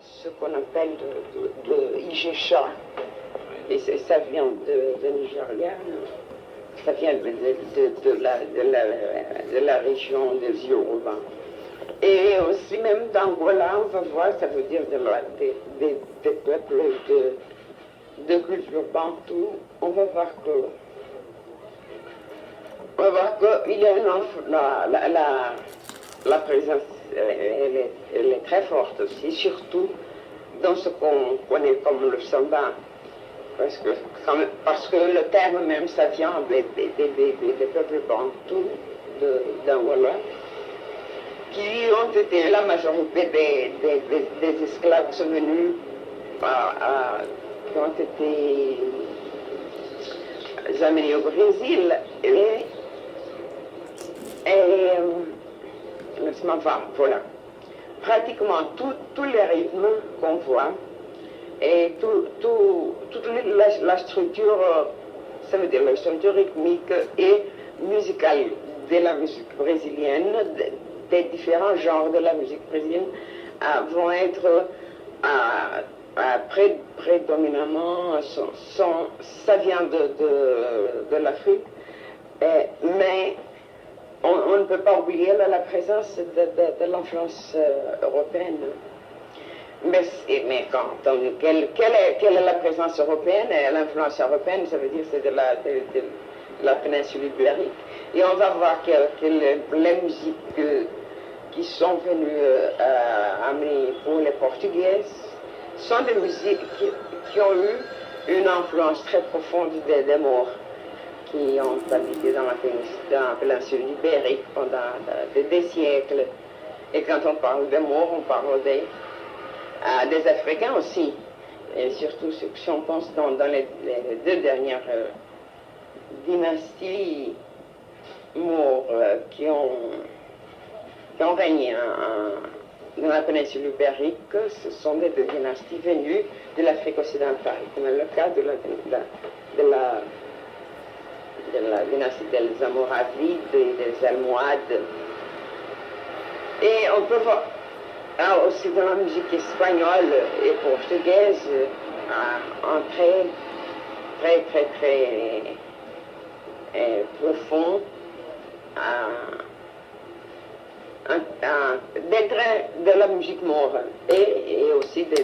ce qu'on appelle de Ijesha. Et ça vient de Nigeria, ça vient de la région des Yoruba. Et aussi même d'Angola, on va voir, ça veut dire des peuples de culture bantou. On va voir qu'il y a la présence, elle est très forte aussi, surtout dans ce qu'on connaît comme le samba. Parce que le terme même, ça vient des peuples bantous d'Angola, qui ont été la majorité des esclaves qui sont venus, qui ont été amenés au Brésil. Voilà. Pratiquement tous les rythmes qu'on voit, et toute la structure, ça veut dire la structure rythmique et musicale de la musique brésilienne, des différents genres de la musique brésilienne, vont être prédominamment, ça vient de l'Afrique, mais on ne peut pas oublier la présence de l'influence européenne. Mais quelle est la présence européenne? L'influence européenne, ça veut dire c'est de la péninsule ibérique. Et on va voir que les musiques qui sont venues amener pour les Portugaises sont des musiques qui ont eu une influence très profonde des Maures, qui ont habité dans la péninsule ibérique pendant des siècles. Et quand on parle des Maures, on parle des Africains aussi. Et surtout si on pense dans les deux dernières dynasties Maures qui ont régné dans la péninsule ibérique, ce sont des dynasties venues de l'Afrique occidentale, comme le cas de la dynastie des Almoravides et des Almohades. Et on peut voir aussi dans la musique espagnole et portugaise un très profond des traits de la musique maure et aussi de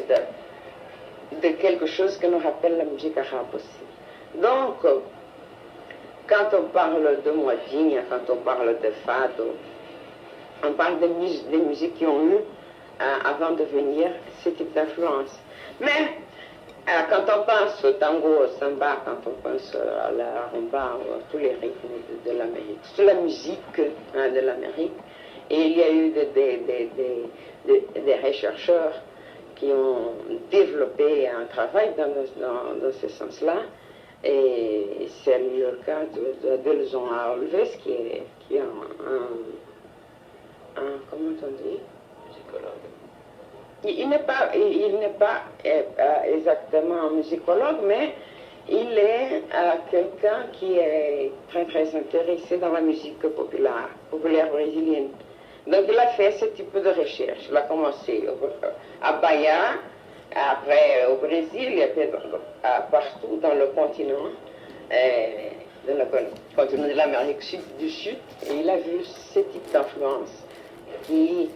quelque chose que nous rappelle la musique arabe aussi. Donc, quand on parle de Mouadine, quand on parle de Fado, on parle des musiques qui ont eu, avant de venir, ce type d'influence. Mais, quand on pense au tango, au samba, quand on pense à la rumba, à tous les rythmes de l'Amérique, toute la musique de l'Amérique, et il y a eu des chercheurs qui ont développé un travail dans ce sens-là. Et c'est le cas de Delson Alves, qui est comment on dit? Musicologue. Il n'est pas exactement un musicologue, mais il est quelqu'un qui est très intéressé dans la musique populaire brésilienne. Donc il a fait ce type de recherche. Il a commencé à Bahia, après au Brésil, et puis partout dans le continent, de l'Amérique du Sud, et il a vu ce type d'influence qui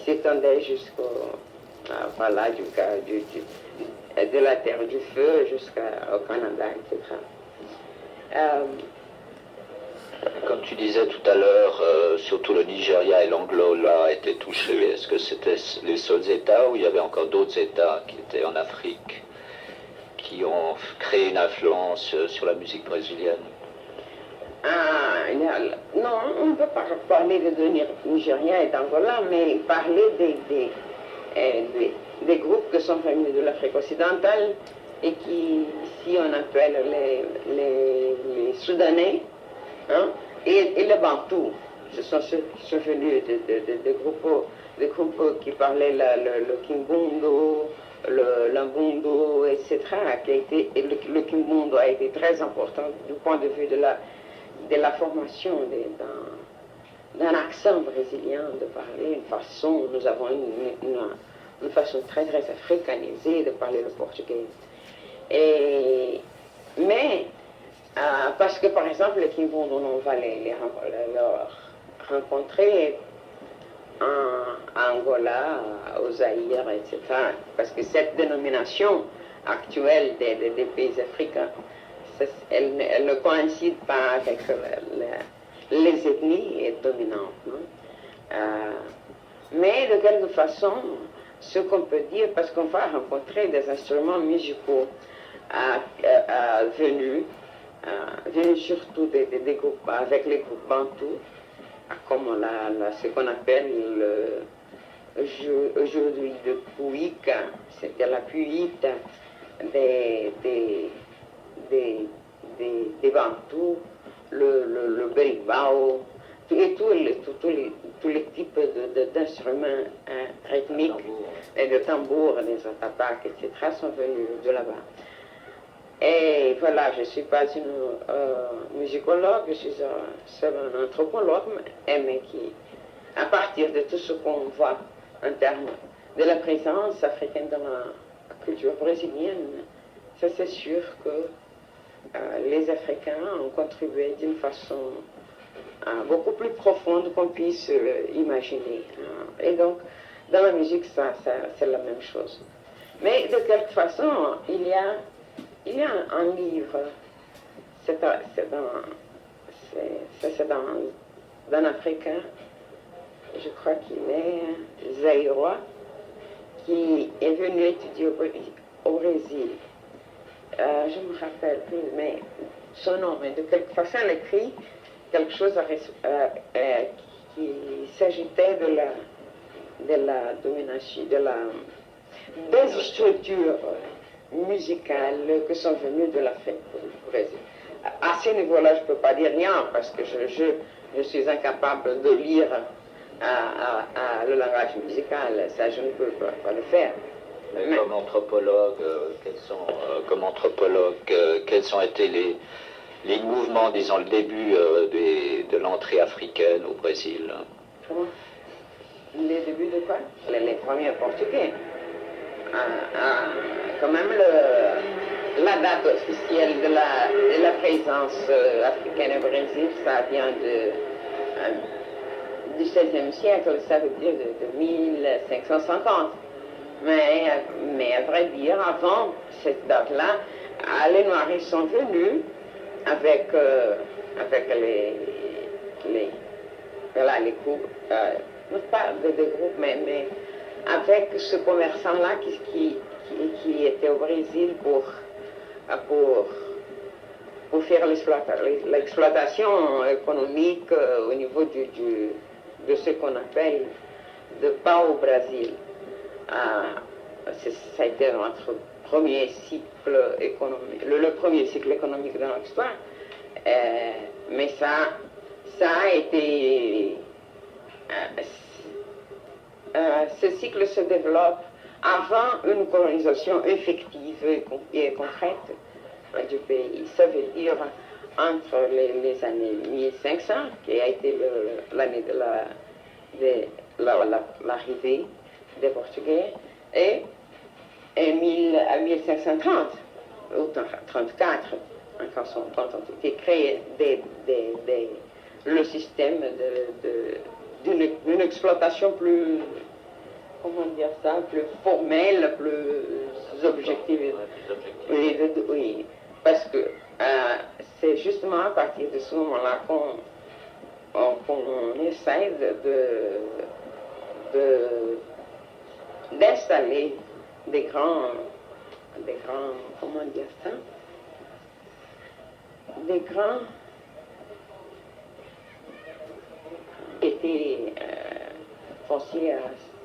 s'étendait jusqu'au voilà, de la Terre du Feu jusqu'au Canada, etc. Comme tu disais tout à l'heure, surtout le Nigeria et l'Angola étaient touchés. Est-ce que c'était les seuls États ou il y avait encore d'autres États qui étaient en Afrique qui ont créé une influence sur la musique brésilienne? Non, on ne peut pas parler de Nigeria et d'Angola, mais parler des groupes qui sont venus de l'Afrique occidentale et qui, ici, on appelle les Soudanais, hein, et les Bantous. Ce sont ceux qui sont venus des groupes qui parlaient le Kimbundo, l'Ambundo, etc. Le Kimbundo a été très important du point de vue de la formation d'un accent brésilien de parler, une façon. Nous avons une façon très très africanisée de parler le portugais. Mais, parce que par exemple, les Kimbundu, on va les rencontrer en Angola, au Zaïre, etc. Parce que cette dénomination actuelle des pays africains, elle ne coïncide pas avec les ethnies dominantes. Mais de quelque façon, ce qu'on peut dire, parce qu'on va rencontrer des instruments musicaux venus surtout des groupes, avec les groupes bantous, comme ce qu'on appelle aujourd'hui le pouïka, c'était la puïta des bantous, le berimbau, et tous les types d'instruments rythmiques et de tambours, des atabaques, etc., sont venus de là-bas. Et voilà, je ne suis pas une musicologue, je suis un anthropologue, mais qui, à partir de tout ce qu'on voit en termes de la présence africaine dans la culture brésilienne, ça c'est sûr que les Africains ont contribué d'une façon beaucoup plus profonde qu'on puisse imaginer. Et donc, dans la musique, c'est la même chose. Mais de quelque façon, il y a un livre, c'est d'un Africain, je crois qu'il est zaïrois, qui est venu étudier au Brésil. Je ne me rappelle plus, mais son nom, mais de quelque façon, elle écrit quelque chose qui s'agitait de la domination, des structures musicales que sont venues de l'Afrique au Brésil. À ce niveau-là, je ne peux pas dire rien parce que je suis incapable de lire le langage musical. Ça, je ne peux pas le faire. Mais comme anthropologue, quels ont été les mouvements, disons, le début de l'entrée africaine au Brésil? Comment? Les débuts de quoi? Les premiers Portugais. Quand même, la date officielle de la présence africaine au Brésil, ça vient du XVIe siècle, ça veut dire de 1550. Mais à vrai dire, avant cette date-là, les Noirs sont venus avec les groupes, non pas des groupes, mais avec ce commerçant-là qui était au Brésil pour faire l'exploitation économique au niveau de ce qu'on appelle de pau-brasil. Ça a été notre premier cycle économique, le premier cycle économique de notre histoire, mais ça a été... ce cycle se développe avant une colonisation effective et concrète du pays. Ça veut dire entre les années 1500, qui a été l'année de l'arrivée des Portugais, et à 1530, ou 34, quand ont été créés le système d'une exploitation plus, comment dire ça, plus formelle, plus objective. Oui, parce que c'est justement à partir de ce moment-là qu'on essaie d'installer des grands, comment dire ça, des grands qui étaient fonciers,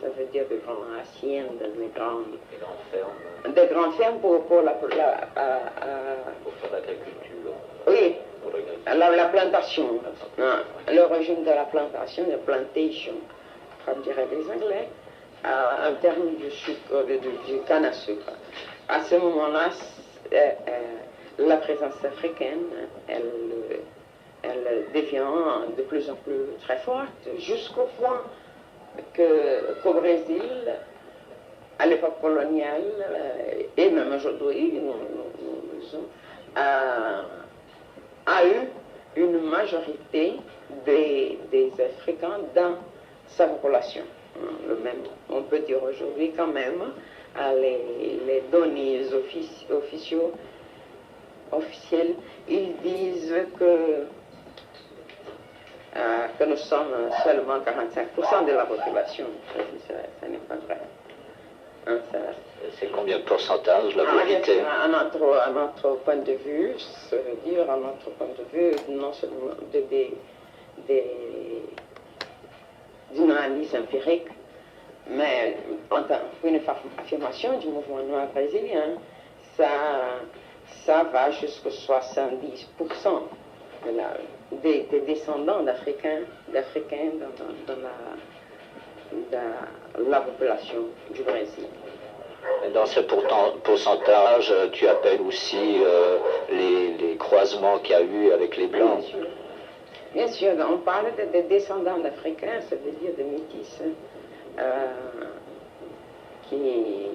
ça veut dire de grandes haciendes, des grandes fermes pour faire l'agriculture. Oui, la plantation, l'origine de la plantation, la plantation, comme diraient les Anglais, en termes du sucre, du canne à sucre. À ce moment-là, la présence africaine, elle devient de plus en plus très forte, jusqu'au point qu'au Brésil, à l'époque coloniale, et même aujourd'hui, a eu une majorité des Africains dans sa population. Le même, on peut dire aujourd'hui quand même, les données officielles, ils disent que nous sommes seulement 45% de la population. Ça n'est pas vrai. Hein, c'est combien de pourcentage la vérité? À notre point de vue, ça veut dire à notre point de vue, non seulement d'une analyse empirique, mais en tant qu'une affirmation du mouvement noir brésilien, ça va jusqu'à 70% des descendants d'Africains dans la population du Brésil. Et dans ce pourcentage, tu appelles aussi les croisements qu'il y a eu avec les Blancs? Bien sûr, on parle de descendants d'Africains, ça veut dire de métis, qui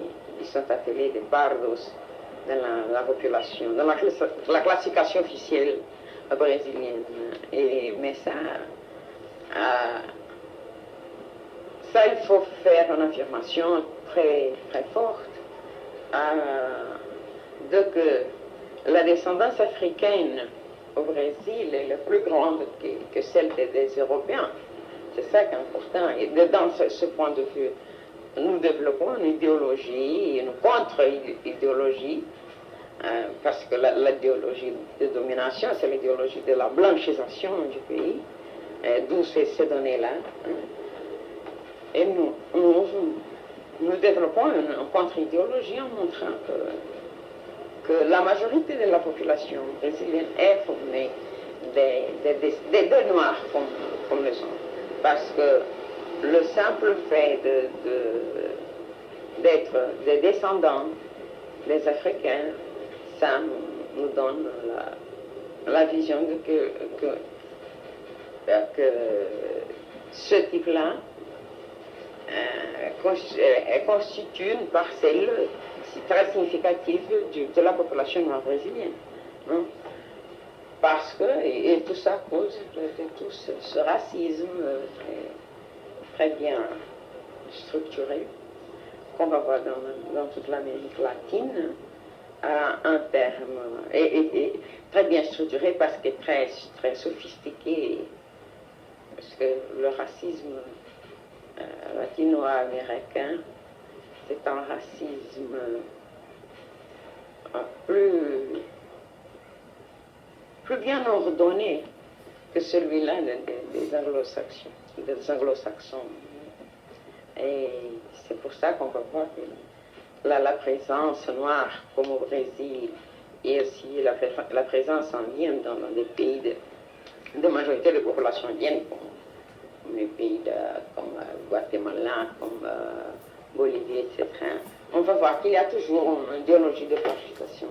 sont appelés des bardos dans la population, dans la classification officielle brésilienne. Mais ça, il faut faire une affirmation très, très forte de que la descendance africaine au Brésil est plus grande que celle des Européens. C'est ça qui est important. Et dans ce point de vue, nous développons une idéologie, une contre-idéologie, parce que l'idéologie de domination, c'est l'idéologie de la blanchisation du pays, d'où ces données-là. Et nous développons une contre-idéologie en montrant que la majorité de la population brésilienne est formée des Noirs comme les autres. Parce que le simple fait d'être des descendants des Africains, ça nous donne la vision que ce type-là constitue une parcelle très significative de la population noire brésilienne. Hein? Parce que, et tout ça à cause de tout ce racisme très bien structuré qu'on va voir dans toute l'Amérique latine, en termes, et très bien structuré parce que très, très sophistiqué, parce que le racisme latino-américain, c'est un racisme plus bien ordonné que celui-là des anglo-saxons. Et c'est pour ça qu'on va voir que la présence noire, comme au Brésil, et aussi la présence indienne dans des pays de majorité de population indienne, comme les pays comme Guatemala, comme Bolivie, etc. On va voir qu'il y a toujours une idéologie de blanchissation.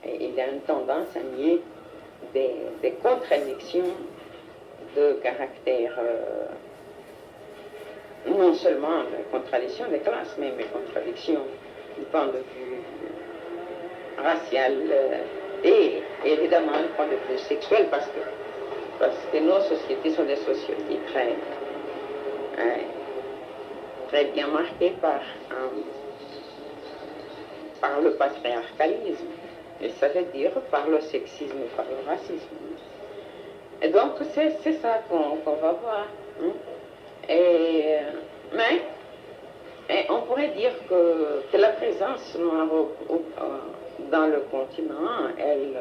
Et il y a une tendance à nier des contradictions de caractère, non seulement des contradictions des classes, mais des contradictions du point de vue racial et évidemment du point de vue sexuel, parce que nos sociétés sont des sociétés très bien marquées par le patriarcalisme. Et ça veut dire par le sexisme et par le racisme. Et donc, c'est ça qu'on va voir. Hein? Mais on pourrait dire que la présence noire dans le continent, elle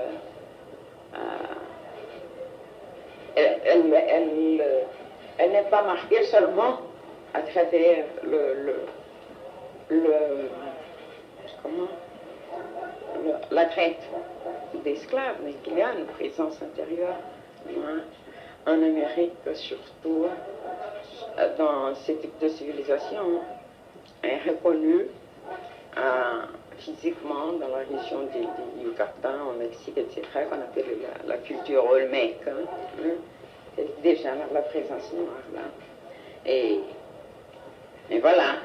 n'est pas marquée seulement à travers la traite d'esclaves, mais qu'il y a une présence intérieure en Amérique, surtout dans ce type de civilisation, est reconnue physiquement dans la région du Yucatan, au Mexique, etc., qu'on appelle la culture olmèque. C'est déjà la présence noire là. Et Et voilà.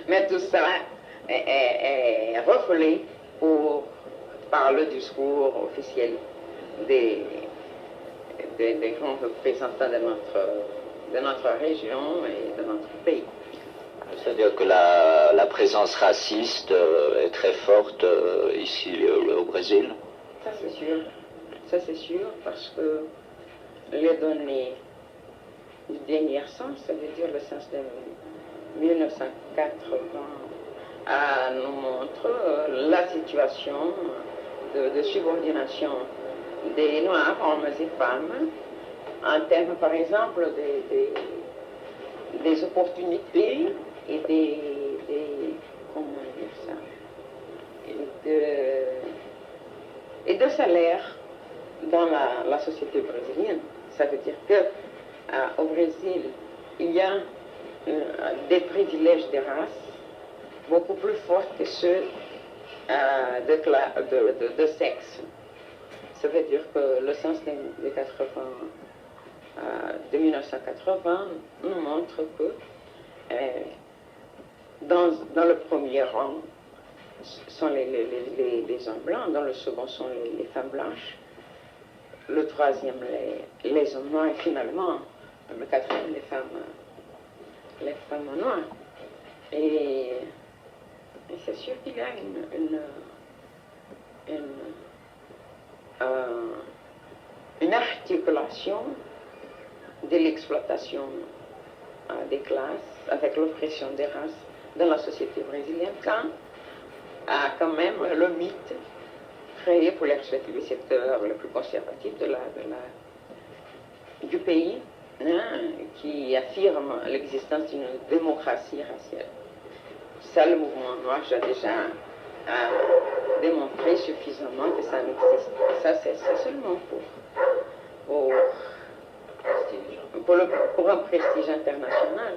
Mais tout ça est refoulé par le discours officiel des grands représentants de notre région et de notre pays. C'est-à-dire que la présence raciste est très forte ici au Brésil. Ça c'est sûr. Ça c'est sûr parce que les données du dernier sens, ça veut dire le sens de 1980, nous montre la situation de subordination des Noirs, hommes et femmes, en termes par exemple des opportunités et comment dire ça, et de salaire dans la société brésilienne. Ça veut dire que au Brésil, il y a des privilèges de race beaucoup plus forts que ceux de sexe. Ça veut dire que le sens de 1980 nous montre que dans le premier rang sont les hommes blancs, dans le second sont les femmes blanches, le troisième les hommes noirs et finalement le quatrième les femmes noires. Et c'est sûr qu'il y a une articulation de l'exploitation des classes avec l'oppression des races dans la société brésilienne quand même le mythe créé pour l'exploiter le secteur le plus conservatif du pays, qui affirme l'existence d'une démocratie raciale. Ça, le mouvement noir, j'ai déjà démontré suffisamment que ça n'existe. Ça, c'est seulement pour un prestige international,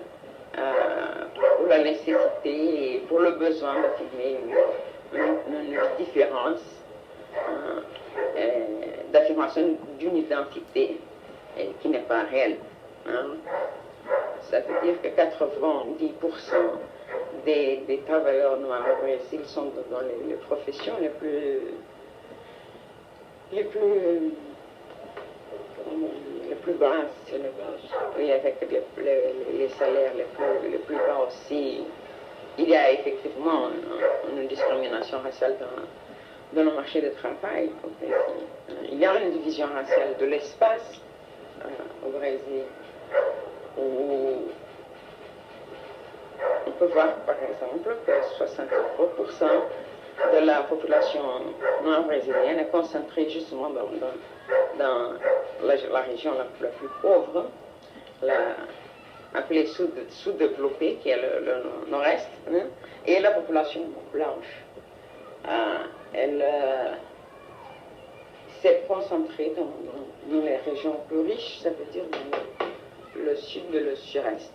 pour la nécessité et pour le besoin d'affirmer une différence, d'affirmation d'une identité qui n'est pas réelle. Ça veut dire que 90% des travailleurs noirs au Brésil sont dans les professions les plus basses, oui, avec les salaires les plus bas aussi. Il y a effectivement une discrimination raciale dans le marché du travail au Brésil. Il y a une division raciale de l'espace au Brésil où on peut voir par exemple que 63% de la population noire brésilienne est concentrée justement dans la région la plus pauvre, appelée sous-développée, qui est le nord-est, et la population blanche. Elle s'est concentrée dans les régions plus riches, ça veut dire dans le sud et le sud-est.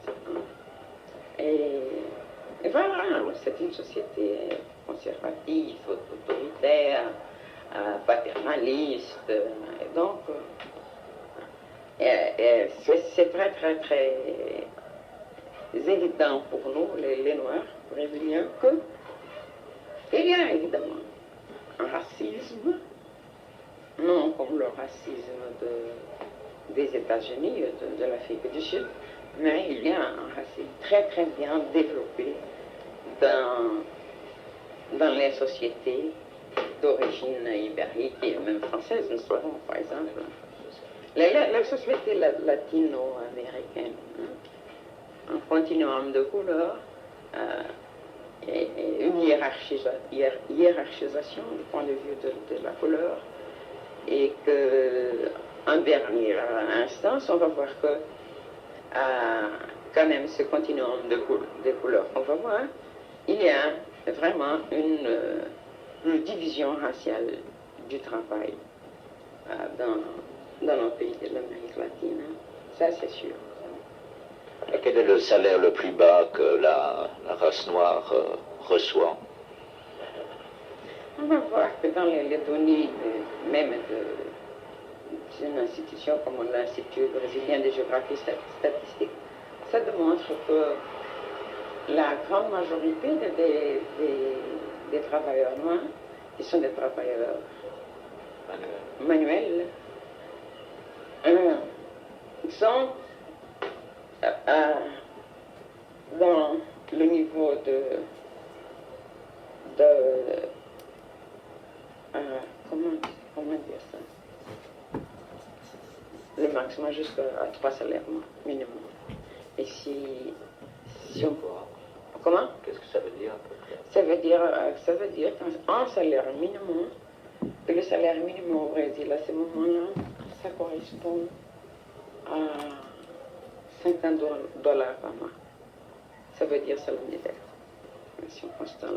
Et voilà, c'est une société conservative, autoritaire, paternaliste, et donc c'est très très très évident pour nous, les Noirs brésiliens, qu'il y a évidemment un racisme, non comme le racisme des États-Unis, de l'Afrique du Sud, mais il y a un racisme très très bien développé dans les sociétés d'origine ibérique et même française, nous savons par exemple. La société latino-américaine, un continuum de couleurs, et une hiérarchisation du point de vue de la couleur, et qu'en dernière instance, on va voir que quand même ce continuum de couleurs qu'on va voir, il y a vraiment une division raciale du travail dans nos pays de l'Amérique latine. Ça, c'est sûr. Et quel est le salaire le plus bas que la race noire reçoit? On va voir que dans les données même d'une institution comme l'Institut brésilien de géographie statistique, ça démontre que la grande majorité des travailleurs noirs, qui sont des travailleurs manuels, sont dans le niveau comment dire ça? Le maximum jusqu'à 3 salaires minimum. Et si on... Comment? Qu'est-ce que ça veut dire à peu près? Ça veut dire qu'un salaire minimum, que le salaire minimum au Brésil à ce moment-là, ça correspond à 50 dollars par mois. Ça veut dire c'est la misère. Si on constate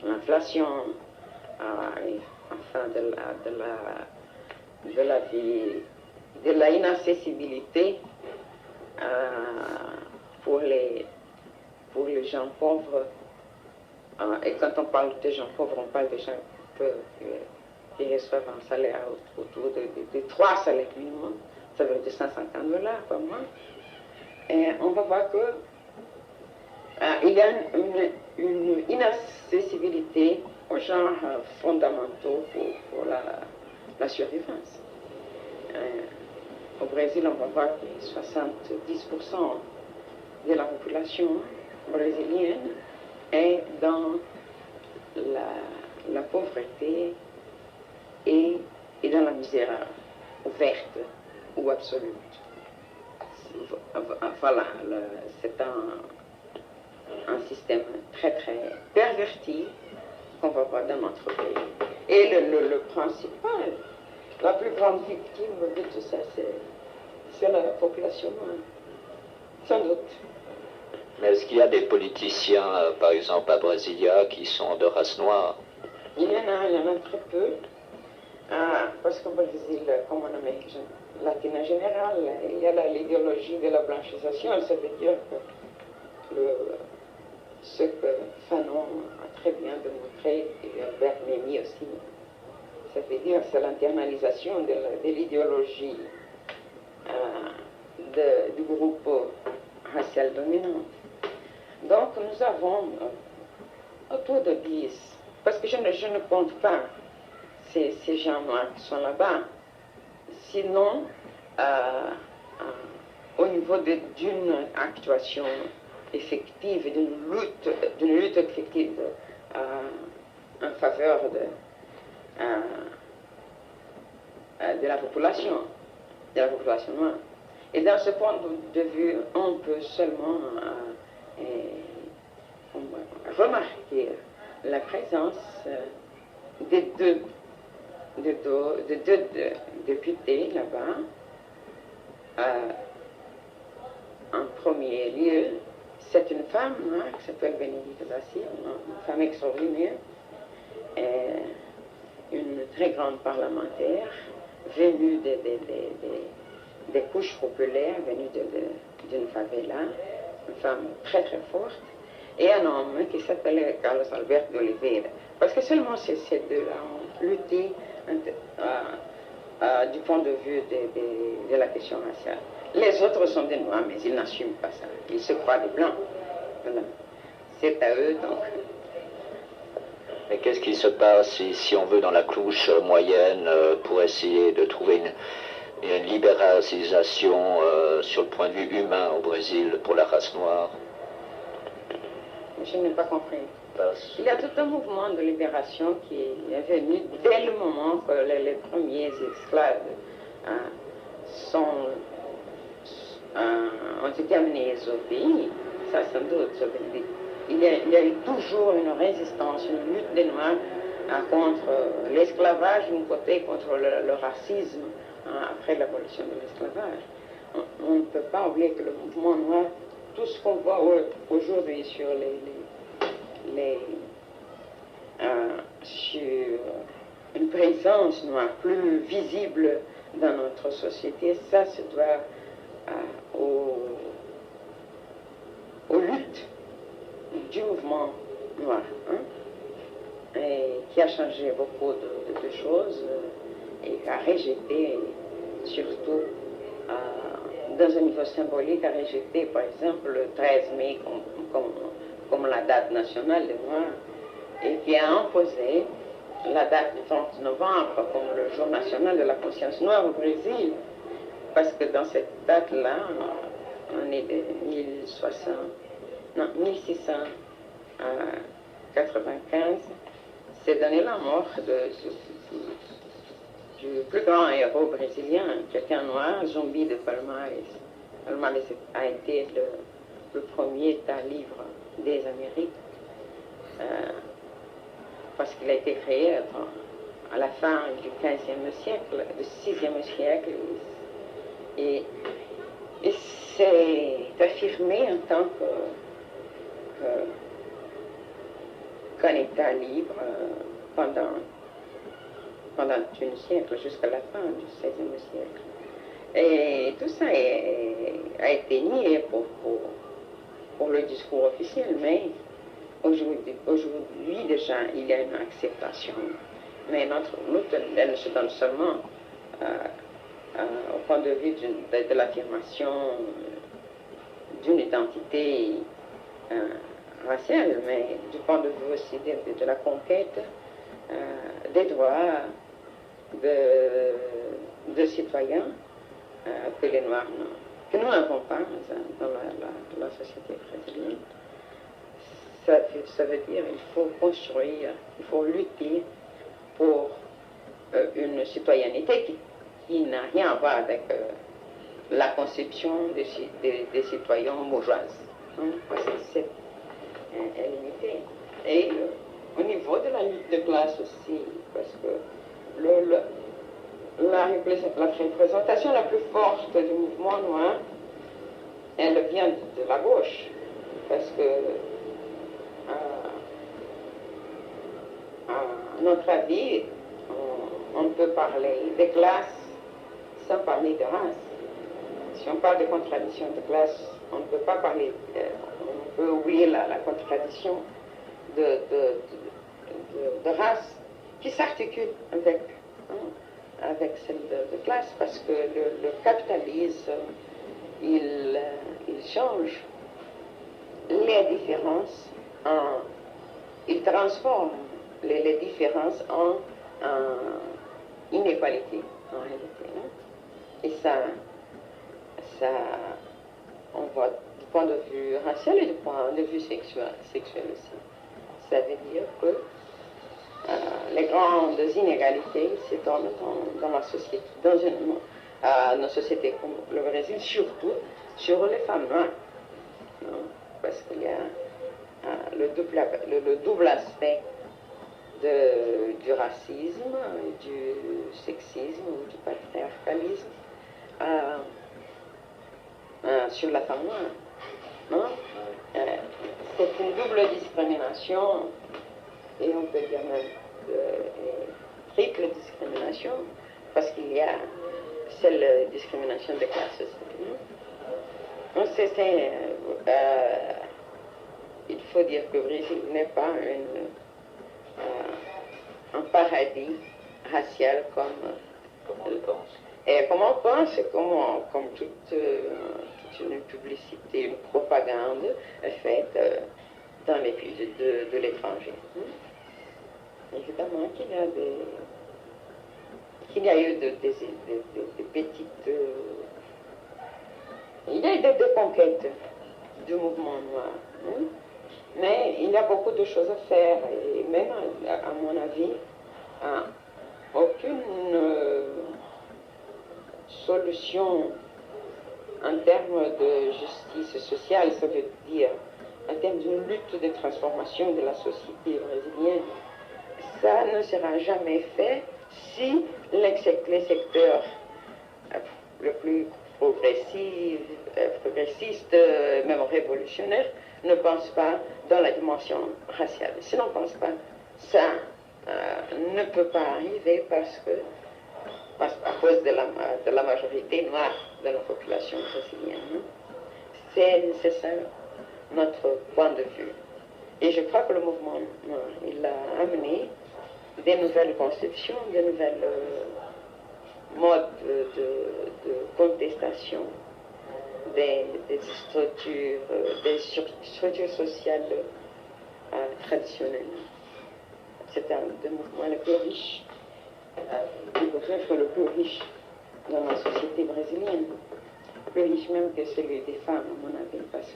l'inflation, enfin de la vie, de la inaccessibilité pour les gens pauvres. Et quand on parle de gens pauvres, on parle de gens qui reçoivent un salaire autour de 3 salaires minimum. Ça veut dire 150 dollars par mois. Et on va voir que il y a une inaccessibilité aux gens fondamentaux pour la survivance. Au Brésil, on va voir que 70% de la population brésilienne est dans la pauvreté et dans la misère ouverte ou absolue. Voilà, c'est un système très très perverti qu'on va voir dans notre pays. Et le principal, la plus grande victime de tout ça, c'est la population noire, sans doute. Mais est-ce qu'il y a des politiciens, par exemple à Brasilia, qui sont de race noire? Il y en a très peu, parce qu'au Brésil, comme en Amérique latine en général, il y a l'idéologie de la blanchisation. Ça veut dire que ce que Fanon a très bien démontré, et Albert Memmi aussi, ça veut dire que c'est l'internalisation de l'idéologie du groupe racial dominant. Donc nous avons autour de 10, parce que je ne compte pas ces gens noirs qui sont là-bas, sinon au niveau d'une actuation effective, d'une lutte effective en faveur de la population noire. Et dans ce point de vue, on peut seulement remarquer la présence de deux députés là-bas. En premier lieu, c'est une femme qui s'appelle Bénédicte Bassi, une femme extraordinaire, une très grande parlementaire, venue des couches populaires, venue d'une favela, une femme très très forte, et un homme qui s'appelait Carlos Alberto de Oliveira. Parce que seulement ces deux-là ont lutté du point de vue de la question raciale. Les autres sont des noirs, mais ils n'assument pas ça. Ils se croient des blancs. Voilà. C'est à eux, donc. Mais qu'est-ce qui se passe si on veut dans la couche moyenne pour essayer de trouver une libéralisation sur le point de vue humain au Brésil pour la race noire? Je n'ai pas compris. Il y a tout un mouvement de libération qui est venu dès le moment que les premiers esclaves ont été amenés au pays. Ça, sans doute, ça veut dire. Il y a eu toujours une résistance, une lutte des Noirs contre l'esclavage d'un côté, contre le racisme après l'abolition de l'esclavage. On ne peut pas oublier que le mouvement noir, tout ce qu'on voit aujourd'hui sur sur une présence noire plus visible dans notre société, ça se doit aux luttes du mouvement noir, et qui a changé beaucoup de choses et qui a rejeté, surtout dans un niveau symbolique, a rejeté par exemple le 13 mai comme comme la date nationale des Noirs, et qui a imposé la date du 30 novembre comme le jour national de la conscience noire au Brésil, parce que dans cette date-là, on est de 1695, c'est donné la mort du plus grand héros brésilien, quelqu'un noir, Zumbi de Palmares. Palmares a été le premier État libre des Amériques, parce qu'il a été créé à la fin du XVe siècle, du VIe siècle, et s'est affirmé en tant qu'un État libre pendant tout un siècle, jusqu'à la fin du XVIe siècle. Et tout ça a été nié pour le discours officiel, mais aujourd'hui déjà il y a une acceptation. Mais elle se donne seulement au point de vue de l'affirmation d'une identité raciale, mais du point de vue aussi de la conquête des droits de citoyens que les Noirs que nous n'avons pas dans la société brésilienne. Ça veut dire qu'il faut construire, il faut lutter pour une citoyenneté qui n'a rien à voir avec la conception des citoyens bourgeoises. Parce que c'est limitée. Et au niveau de la lutte de classe aussi, parce que la représentation la plus forte du mouvement noir, elle vient de la gauche, parce que à notre avis, on ne peut parler de classe sans parler de race. Si on parle de contradiction de classe, on ne peut pas parler, on peut oublier la contradiction de race qui s'articule avec celle de classe, parce que le capitalisme, il change les différences il transforme les différences en inégalité, en réalité. Et ça, on voit du point de vue racial et du point de vue sexuel aussi. Ça veut dire que les grandes inégalités se donnent dans la société, dans nos sociétés comme le Brésil, surtout sur les femmes noires. Parce qu'il y a le double aspect du racisme, du sexisme ou du patriarcalisme sur la femme noire. C'est une double discrimination, et on peut dire même triple discrimination, parce qu'il y a celle discrimination de classe aussi. Il faut dire que le Brésil n'est pas un paradis racial comme on le pense. Et comme on pense, comme toute une publicité, une propagande faite dans les pays de l'étranger. Évidemment qu'il y a eu des petites... il y a eu des conquêtes du mouvement noir. Mais il y a beaucoup de choses à faire, et même, à mon avis, aucune solution en termes de justice sociale, ça veut dire en termes d'une lutte de transformation de la société brésilienne, ça ne sera jamais fait si les secteurs le plus progressistes, même révolutionnaires, ne pensent pas dans la dimension raciale. Si l'on ne pense pas, ça ne peut pas arriver à cause de la majorité noire de la population brésilienne. C'est ça notre point de vue. Et je crois que le mouvement noir, il a amené des nouvelles conceptions, des nouvelles modes de contestation, des structures sociales traditionnel. C'est un des mouvements les plus riches, peut-être le plus riche dans la société brésilienne, plus riche même que celui des femmes, à mon avis, parce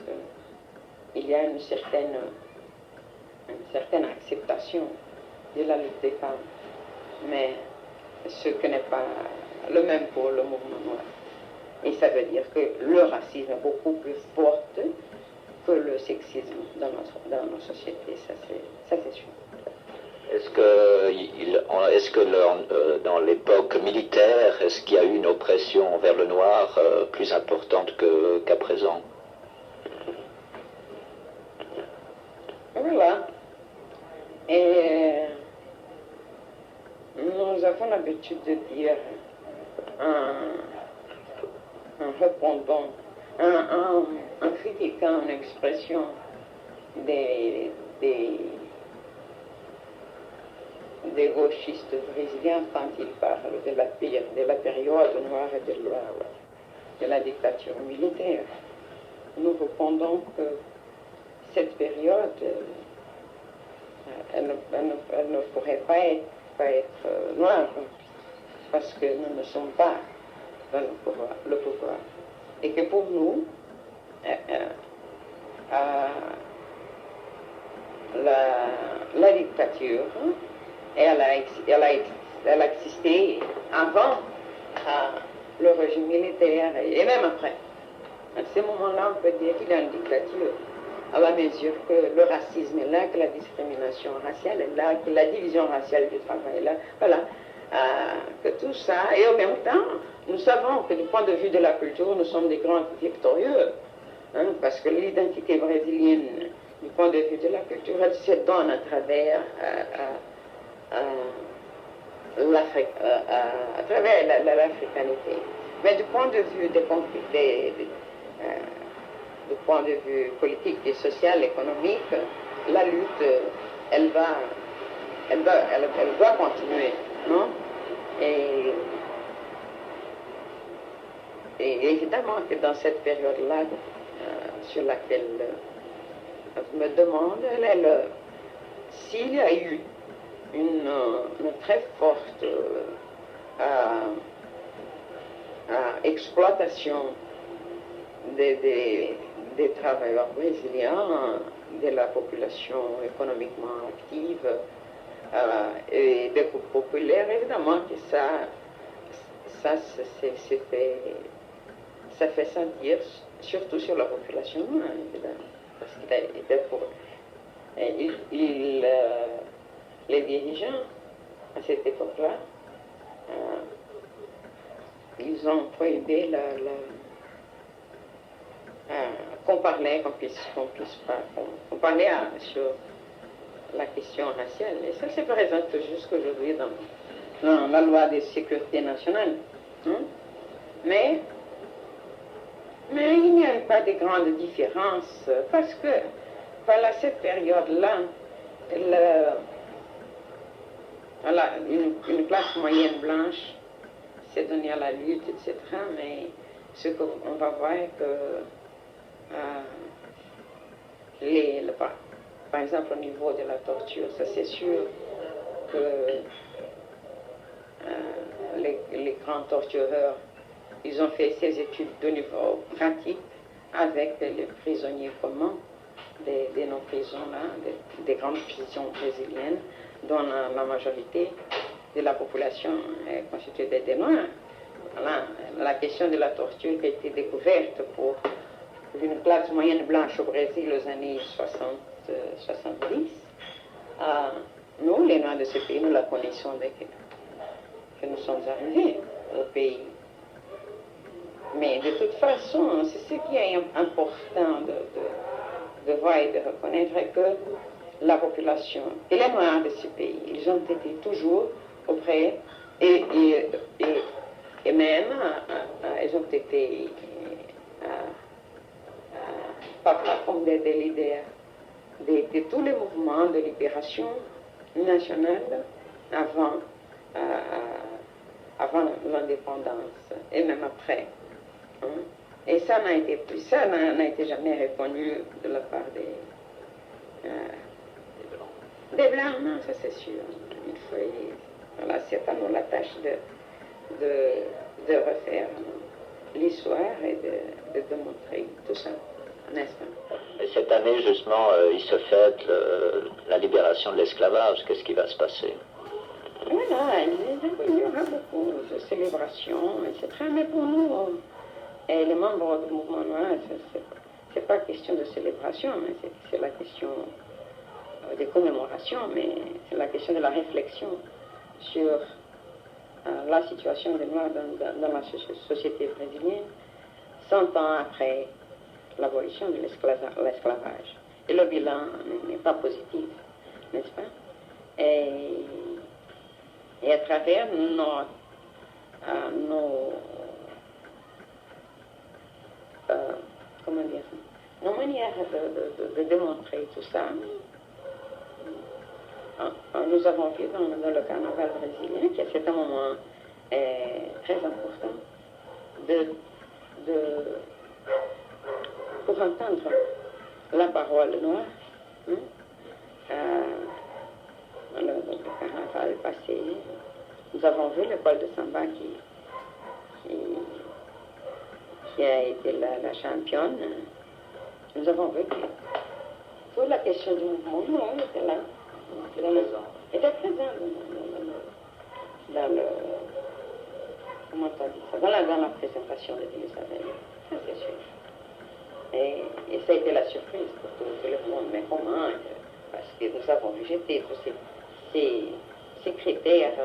qu'il y a une certaine acceptation de la lutte des femmes, mais ce que n'est pas le même pour le mouvement noir. Et ça veut dire que le racisme est beaucoup plus fort que le sexisme dans nos sociétés, ça c'est sûr. Est-ce que dans l'époque militaire, est-ce qu'il y a eu une oppression envers le noir plus importante qu'à présent? Voilà. Et nous avons l'habitude de dire en répondant, en critiquant une expression des gauchistes brésiliens quand ils parlent de la période noire et de la dictature militaire. Nous répondons que cette période, elle ne pourrait pas être noire, parce que nous ne sommes pas dans le pouvoir. Et que pour nous, la dictature, elle a existé avant le régime militaire et même après. À ce moment-là, on peut dire qu'il y a une dictature, à la mesure que le racisme est là, que la discrimination raciale est là, que la division raciale du travail est là, voilà, que tout ça, et en même temps, nous savons que du point de vue de la culture, nous sommes des grands victorieux, hein, parce que l'identité brésilienne, du point de vue de la culture, elle se donne à travers l'Afrique, à travers l'africanité. Mais du point de vue des conflits, du point de vue politique et social, économique, la lutte, elle doit continuer, non? Et évidemment que dans cette période-là, sur laquelle je me demande, s'il y a eu une très forte exploitation des travailleurs brésiliens, de la population économiquement active et des groupes populaires, évidemment que ça fait sentir, surtout sur la population noire, évidemment, parce qu'il était pour les dirigeants à cette époque-là, ils ont prohibé qu'on parlait sur la question raciale. Et ça se présente jusqu'aujourd'hui dans la loi de sécurité nationale. Hein? Mais il n'y a pas de grandes différences, parce que voilà, cette période-là, une classe moyenne blanche s'est donnée à la lutte, etc. Mais ce qu'on va voir est que par exemple au niveau de la torture, ça c'est sûr que les grands tortureurs, ils ont fait ces études de niveau pratique avec les prisonniers communs de nos prisons là, des grandes prisons brésiliennes, dont la majorité de la population est constituée des Noirs. Voilà, la question de la torture qui a été découverte pour une classe moyenne blanche au Brésil aux années 70, nous, les Noirs de ce pays, nous la connaissons dès que nous sommes arrivés au pays. Mais de toute façon, c'est ce qui est important de voir et de reconnaître, que la population et les Noirs de ce pays, ils ont été toujours auprès et même ils ont été comme des leaders de tous les mouvements de libération nationale avant l'indépendance et même après. Hein? Et ça n'a été jamais reconnu de la part Des blancs, non, ça c'est sûr. Il faut, voilà, c'est à nous la tâche de refaire l'histoire et de montrer tout ça, n'est-ce pas? Et cette année, justement, il se fête la libération de l'esclavage. Qu'est-ce qui va se passer? Voilà, il y aura beaucoup de célébrations, etc. Mais pour nous, et les membres du mouvement noir, c'est pas question de célébration, mais c'est la question des commémorations, mais c'est la question de la réflexion sur la situation des Noirs dans la société brésilienne, 100 ans après l'abolition de l'esclavage. Et le bilan n'est pas positif, n'est-ce pas? Et à travers comment dire ça, nos manières de démontrer tout ça, nous avons vu dans le carnaval brésilien, qui c'est un moment très important pour entendre la parole noire. Le carnaval passé, nous avons vu l'école de Samba qui a été la championne. Nous avons vu que toute la question du mouvement noir était là. Était présent dans le comment on dit ça, dans la présentation de Elisabeth, ça c'est sûr. Et ça a été la surprise pour tout le monde. Mais comment? Parce que nous avons rejeté tous ces critères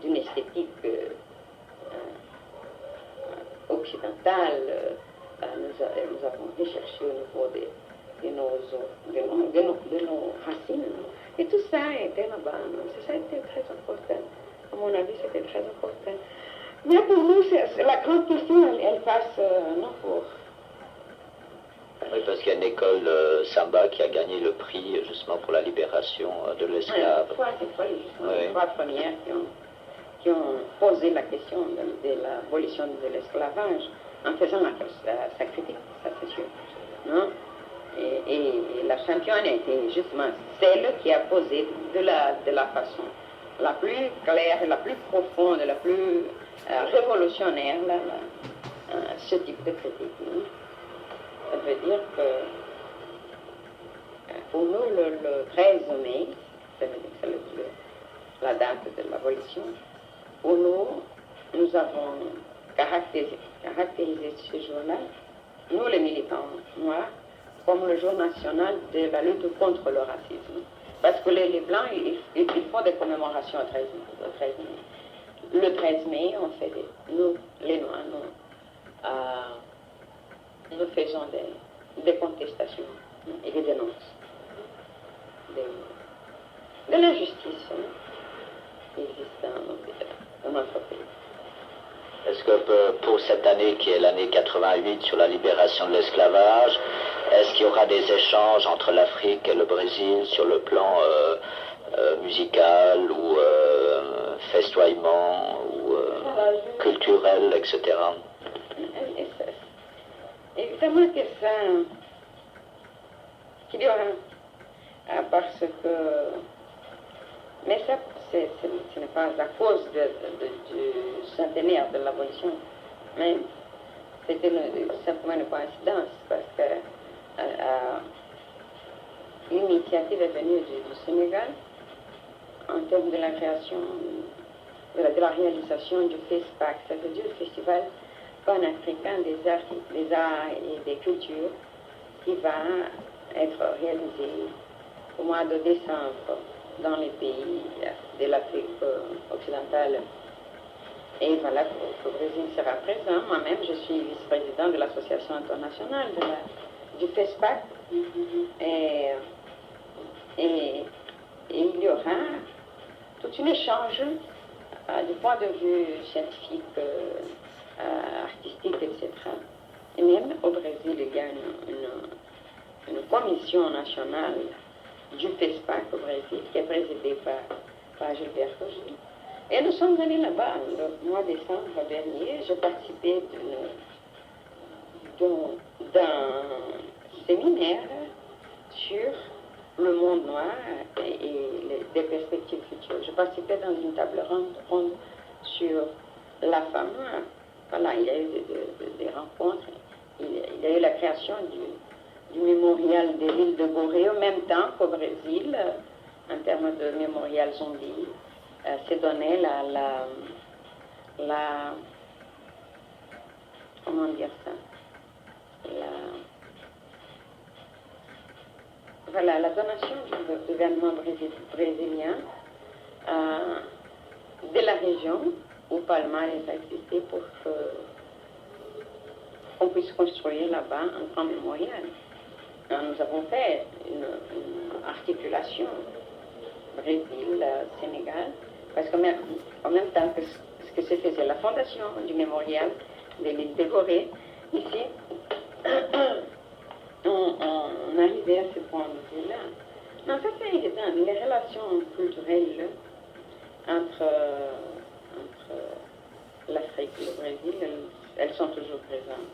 d'une esthétique occidentale. Nous avons recherché au niveau de nos racines. Et tout ça était là-bas. Ça a été très important. À mon avis, c'était très important. Mais pour nous, la grande question, elle passe non pour... Oui, parce qu'il y a une école Samba qui a gagné le prix justement pour la libération de l'esclave. Justement, les trois premières qui ont posé la question de l'abolition de l'esclavage en faisant sa critique, ça c'est sûr. Non? Et la championne était justement celle qui a posé de la façon la plus claire, la plus profonde, la plus révolutionnaire ce type de critique. Non? Ça veut dire que pour nous, le 13 mai, ça veut dire que c'est la date de l'abolition, pour nous avons caractérisé ce jour-là, nous les militants noirs, comme le jour national de la lutte contre le racisme. Parce que les Blancs, ils font des commémorations le 13 mai. Le 13 mai, on fait nous, les Noirs, nous faisons des contestations et des dénonces de l'injustice qui existe dans notre pays. Est-ce que pour cette année qui est l'année 88 sur la libération de l'esclavage, est-ce qu'il y aura des échanges entre l'Afrique et le Brésil sur le plan musical ou festoiement ou culturel, etc. Évidemment que ça, qu'il y aura, parce que, mais ça, ce n'est pas à cause du centenaire de l'abolition, mais c'était simplement une coïncidence, parce que l'initiative est venue du Sénégal en termes de la création, de la réalisation du FESPAC, ça veut dire le Festival panafricain des arts et des cultures, qui va être réalisé au mois de décembre dans les pays de l'Afrique occidentale. Et voilà, le Brésil sera présent. Moi-même, je suis vice-président de l'Association internationale du FESPAC. Et il y aura tout un échange du point de vue scientifique, artistique, etc. Et même au Brésil, il y a une commission nationale du FESPAC au Brésil qui est présidée par Gilberto Gil. Et nous sommes allés là-bas le mois de décembre dernier. J'ai participé d'un séminaire sur le monde noir et des perspectives futures. Je participais dans une table ronde sur la femme noire. Voilà, il y a eu des rencontres. Il y a eu la création du mémorial de l'île de Gorée en même temps qu'au Brésil, en termes de mémorial zombie. C'est donné comment dire ça, voilà, la donation du gouvernement brésilien de la région où Palmares a existé pour qu'on puisse construire là-bas un grand mémorial. Alors, nous avons fait une articulation Brésil-Sénégal, parce qu'en même temps que ce que se faisait la fondation du mémorial de l'île de Gorée, ici, on arrivait à ce point de vue-là. Mais en fait, c'est évident, les relations culturelles entre l'Afrique et le Brésil, elles sont toujours présentes.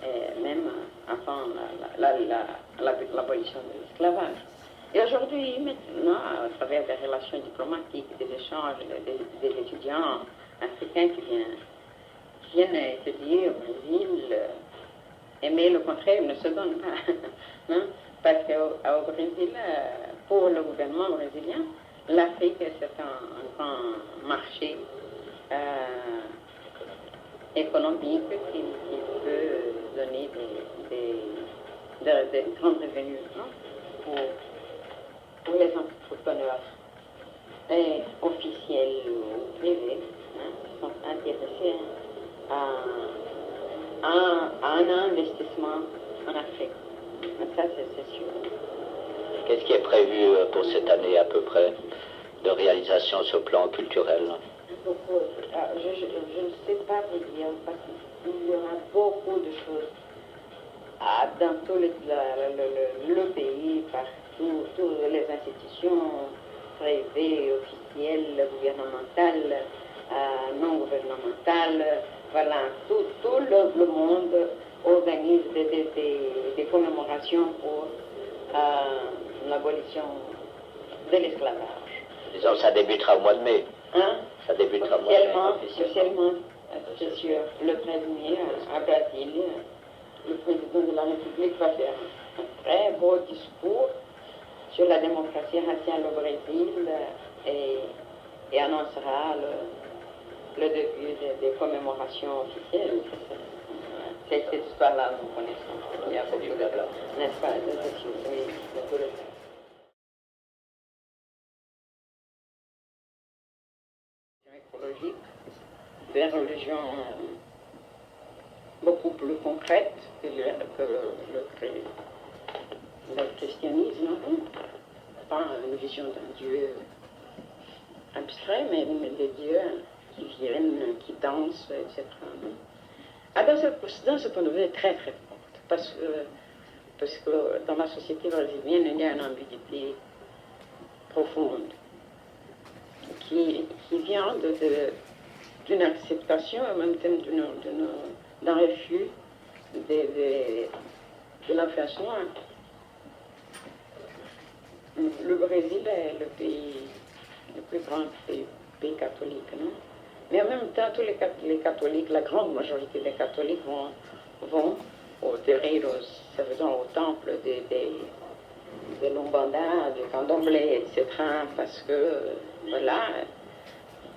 Et même avant l'abolition de l'esclavage. Et aujourd'hui, maintenant, à travers des relations diplomatiques, des échanges, des étudiants africains qui viennent étudier au Brésil, mais le contraire ne se donne pas. Hein? Parce qu'au Brésil, pour le gouvernement brésilien, l'Afrique, c'est un grand marché économique qui peut donner des grands revenus, hein, pour les entrepreneurs officiels ou privés, hein, qui sont intéressés à un investissement en Afrique. Ça, c'est sûr. Qu'est-ce qui est prévu pour cette année à peu près de réalisation sur le plan culturel? Je ne sais pas vous dire, parce qu'il y aura beaucoup de choses dans tout le pays, partout, toutes les institutions privées, officielles, gouvernementales, non gouvernementales, voilà, tout le monde organise des commémorations pour l'abolition de l'esclavage. Disons, ça débutera au mois de mai. Hein? Ça débutera au mois de mai. Officiellement, c'est sûr, le 13 mai à Brasilia, le président de la République va faire un très beau discours sur la démocratie raciale au Brésil et annoncera le début des commémorations officielles. C'est cette histoire-là nous connaissons. Il y a beaucoup de, n'est-ce pas, de écologique, des religions beaucoup plus concrètes que le christianisme, pas une vision d'un Dieu abstrait, mais des dieux qui viennent, qui dansent, etc. Dans ce point de vue, est très très forte, parce que dans la société brésilienne, il y a une ambiguïté profonde qui vient d'une acceptation et en même temps d'un refus de l'influence noire. Le Brésil est le plus grand pays catholique, non? Mais en même temps, tous les catholiques, la grande majorité des catholiques vont aux terreiros, ça veut dire au temple de l'Umbanda, du Candomblé, etc. Parce que, voilà,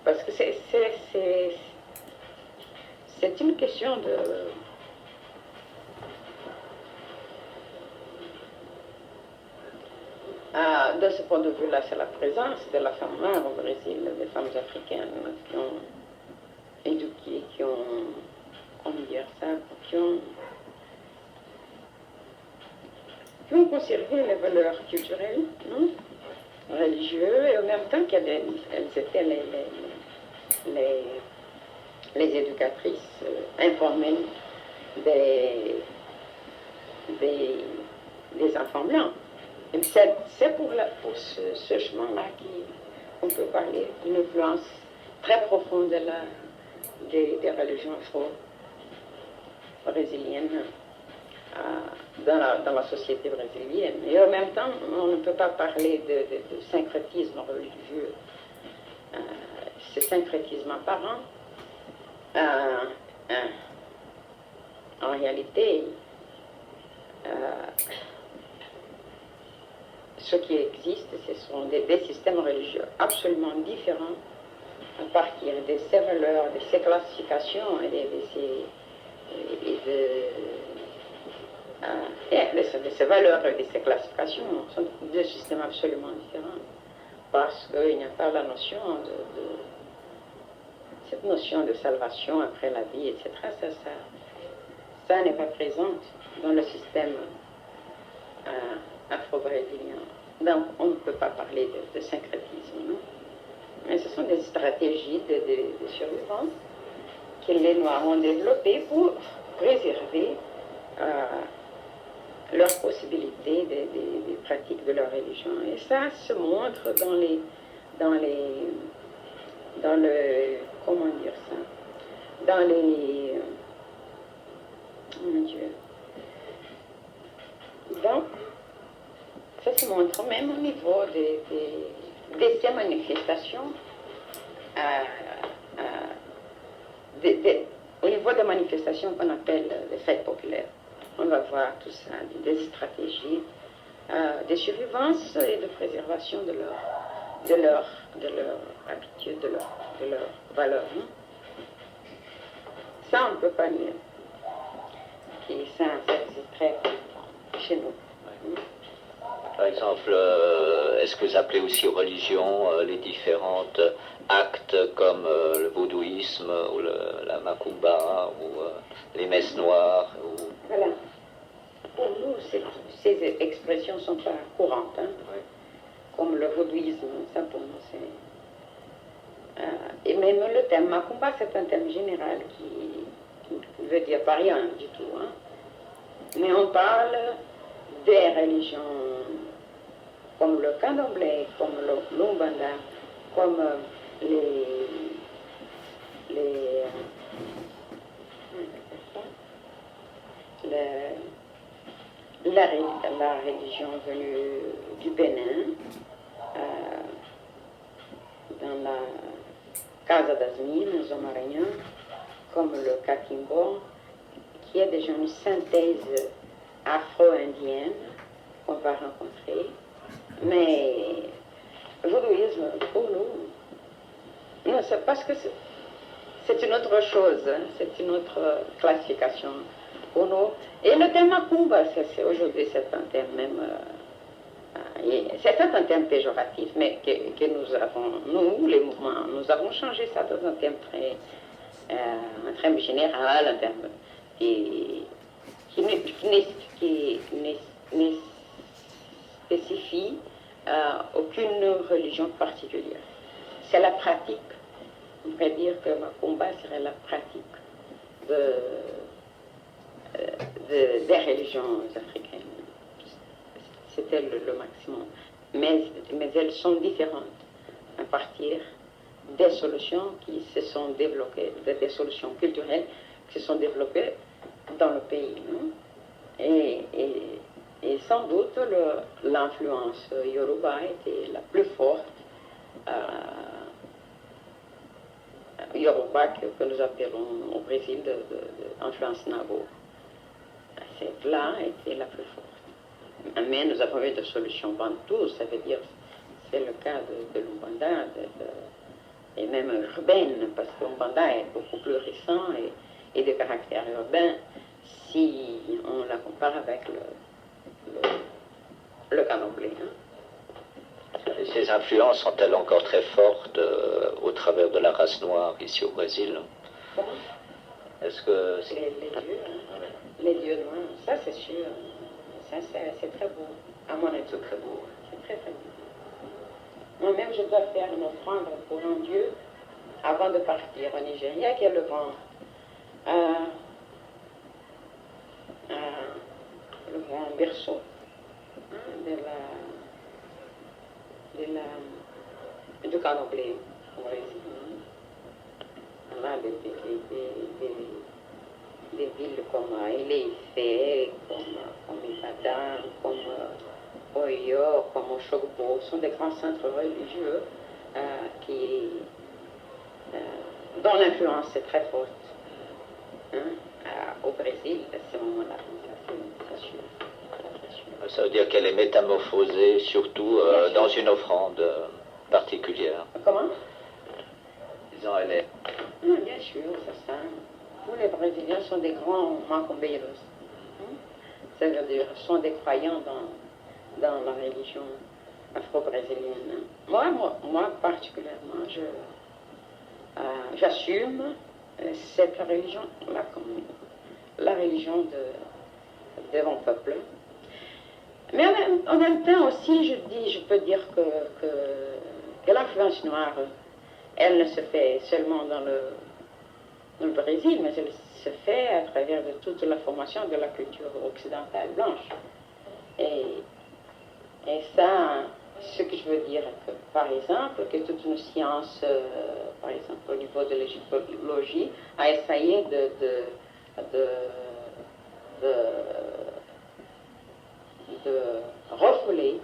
parce que c'est une question de ce point de vue-là, c'est la présence de la femme noire au Brésil, des femmes africaines qui ont éduqué, qui ont, comment dire ça, qui ont conservé les valeurs culturelles, non, religieuses, et en même temps qu'elles étaient les éducatrices informelles des enfants blancs. C'est pour ce chemin-là qu'on peut parler d'une influence très profonde des religions afro-brésiliennes dans la société brésilienne. Et en même temps, on ne peut pas parler de syncrétisme religieux. Ce syncrétisme apparent, en réalité, ce qui existe, ce sont des systèmes religieux absolument différents à partir de ces valeurs, de ces classifications et de ces valeurs et de ces classifications sont deux systèmes absolument différents parce qu'il n'y a pas la notion cette notion de salvation après la vie, etc. Ça n'est pas présent dans le système afro-brésilien. Donc on ne peut pas parler de syncrétisme, non? Mais ce sont des stratégies de survivance que les Noirs ont développées pour préserver leurs possibilités des pratiques de leur religion. Et ça se montre dans le, comment dire ça, dans les, oh mon Dieu, donc, ça se montre même au niveau de ces manifestations, au niveau des manifestations qu'on appelle les fêtes populaires. On va voir tout ça, des stratégies de survivance et de préservation de leur habitude, de leur valeur. Hein. Ça, on ne peut pas nier. Et ça, c'est très chez nous. Par exemple, est-ce que vous appelez aussi religion les différentes actes comme le vaudouisme ou la macumba ou les messes noires Voilà. Pour nous, ces expressions ne sont pas courantes. Hein? Oui. Comme le vaudouisme, ça pour nous c'est... et même le terme macumba, c'est un terme général qui ne veut dire pas rien du tout. Hein? Mais on parle des religions comme le candomblé, comme l'umbanda, comme la religion venue du Bénin, dans la Casa das Minas, au Maranhão, comme le Catimbo, qui est déjà une synthèse afro-indienne qu'on va rencontrer. Mais le vaudouisme, pour nous, non, c'est parce que c'est une autre chose, hein, c'est une autre classification pour nous. Et le terme macumba, aujourd'hui, c'est un terme même, c'est un terme péjoratif, mais que nous avons, nous, les mouvements, nous avons changé ça dans un terme un terme général, un terme qui ne spécifie aucune religion particulière. C'est la pratique. On pourrait dire que Macumba serait la pratique des religions africaines. C'était le maximum. Mais elles sont différentes à partir des solutions qui se sont développées, des solutions culturelles qui se sont développées dans le pays. Non? Et sans doute, l'influence Yoruba était la plus forte. Yoruba que nous appelons au Brésil d'influence Nabo. Celle-là était la plus forte. Mais nous avons eu des solutions bantoues, ça veut dire, c'est le cas de l'Umbanda, et même urbaine, parce que l'Umbanda est beaucoup plus récent et de caractère urbain si on la compare avec le candomblé. Hein. Et ces influences sont-elles encore très fortes au travers de la race noire ici au Brésil? Comment? Est-ce que les dieux, hein. Les dieux noirs, ça c'est sûr. Ça c'est très beau. À mon avis, c'est très beau. C'est très très beau. Moi-même, je dois faire une offrande pour un dieu avant de partir au Nigeria, qui est le grand berceau du candomblé au Brésil. Là, des villes comme Ile-Ife, comme Ibadan, comme Oyo, comme Oshogbo, sont des grands centres religieux dont l'influence est très forte au Brésil à ce moment-là. Ça, c'est sûr. Ça veut dire qu'elle est métamorphosée surtout dans une offrande particulière. Comment? Disons, elle est... Bien sûr, c'est ça. Tous les Brésiliens sont des grands macumbeiros. C'est-à-dire, sont des croyants dans la religion afro-brésilienne. Moi particulièrement, j'assume cette religion-là comme la religion de mon peuple. Mais en même temps aussi, je peux dire que l'influence noire, elle ne se fait seulement dans le Brésil, mais elle se fait à travers de toute la formation de la culture occidentale blanche. Et ça, ce que je veux dire, que par exemple, que toute une science, par exemple au niveau de l'égyptologie, a essayé de refouler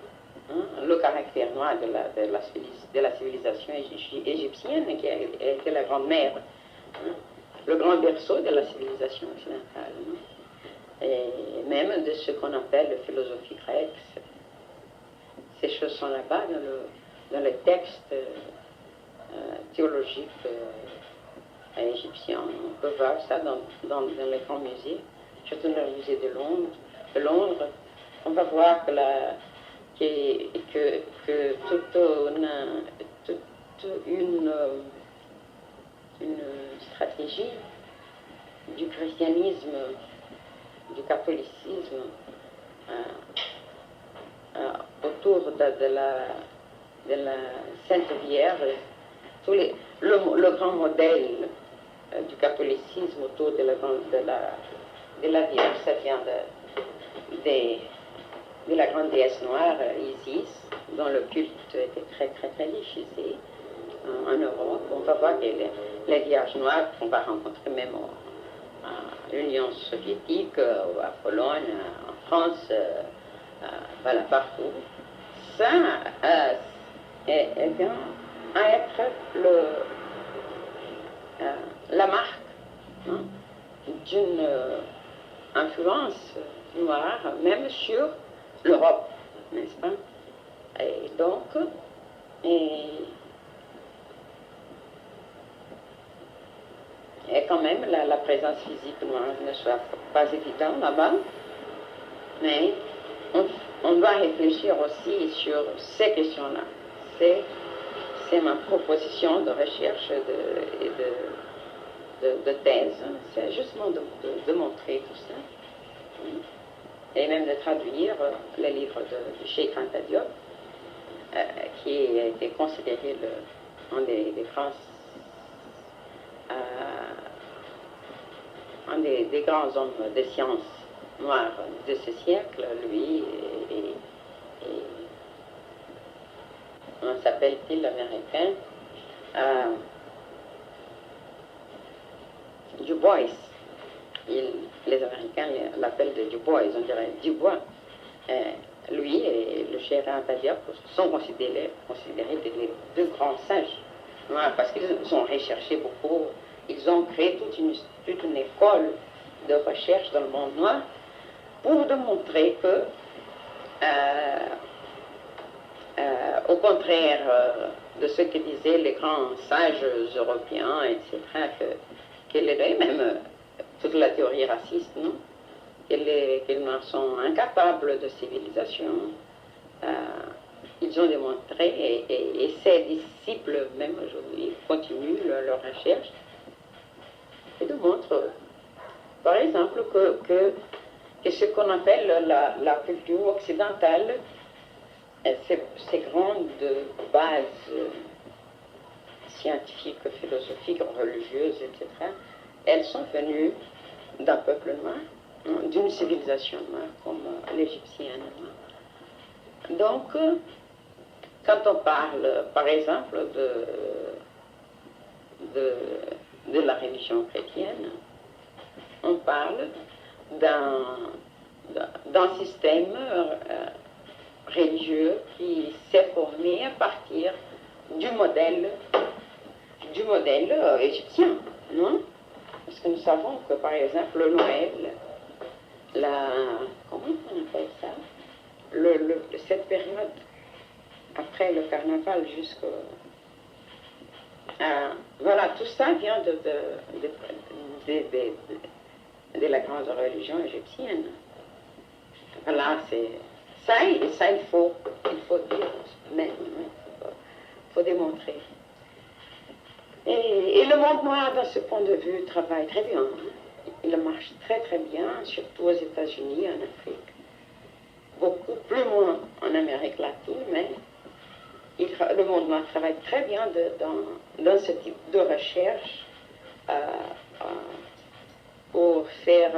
le caractère noir de la civilisation égyptienne, qui a été la grande-mère, le grand berceau de la civilisation occidentale, et même de ce qu'on appelle la philosophie grecque. Ces choses sont là-bas dans les textes théologiques égyptiens. On peut voir ça dans les grands musées. Je suis dans le musée de Londres. On va voir que toute une stratégie du christianisme, du catholicisme, autour de la Sainte Vierge, le grand modèle du catholicisme autour de la Vierge, ça vient de la grande déesse noire, Isis, dont le culte était très très très diffusé en Europe. On va voir que les Vierges noires qu'on va rencontrer même à l'Union soviétique, à Pologne, en France, voilà, partout. Ça vient à être la marque d'une influence noire, même sur l'Europe, n'est-ce pas? Et donc, et quand même, la présence physique noire ne soit pas évidente là-bas, mais on doit réfléchir aussi sur ces questions-là. C'est ma proposition de recherche et de thèse. C'est justement de montrer tout ça. Et même de traduire les livres de Cheikh Anta Diop, qui a été considéré un des grands hommes de sciences noirs de ce siècle, lui, et comment s'appelle-t-il, l'américain, Du Bois. Les Américains l'appellent Du Bois, on dirait Dubois. Lui et le Cheikh Anta Diop sont considérés des deux grands sages noirs, parce qu'ils ont recherché beaucoup, ils ont créé toute une école de recherche dans le monde noir pour démontrer que, au contraire de ce que disaient les grands sages européens, etc., que les même toute la théorie raciste, non? Que les Noirs sont incapables de civilisation. Ils ont démontré, et ces disciples, même aujourd'hui, continuent leur recherche et démontrent, par exemple, que ce qu'on appelle la culture occidentale, ces grandes bases scientifiques, philosophiques, religieuses, etc., elles sont venues d'un peuple noir, d'une civilisation noire comme l'égyptienne. Donc, quand on parle, par exemple, de la religion chrétienne, on parle d'un système religieux qui s'est formé à partir du modèle égyptien, non? Parce que nous savons que, par exemple, le Noël, comment on appelle ça? Cette période, après le carnaval jusqu'au... voilà, tout ça vient de la grande religion égyptienne. Voilà, c'est... Ça, il faut dire, même, il faut démontrer. Et le monde noir, dans ce point de vue, travaille très bien. Il marche très très bien, surtout aux États-Unis, en Afrique. Beaucoup plus moins en Amérique latine, mais le monde noir travaille très bien dans ce type de recherche pour faire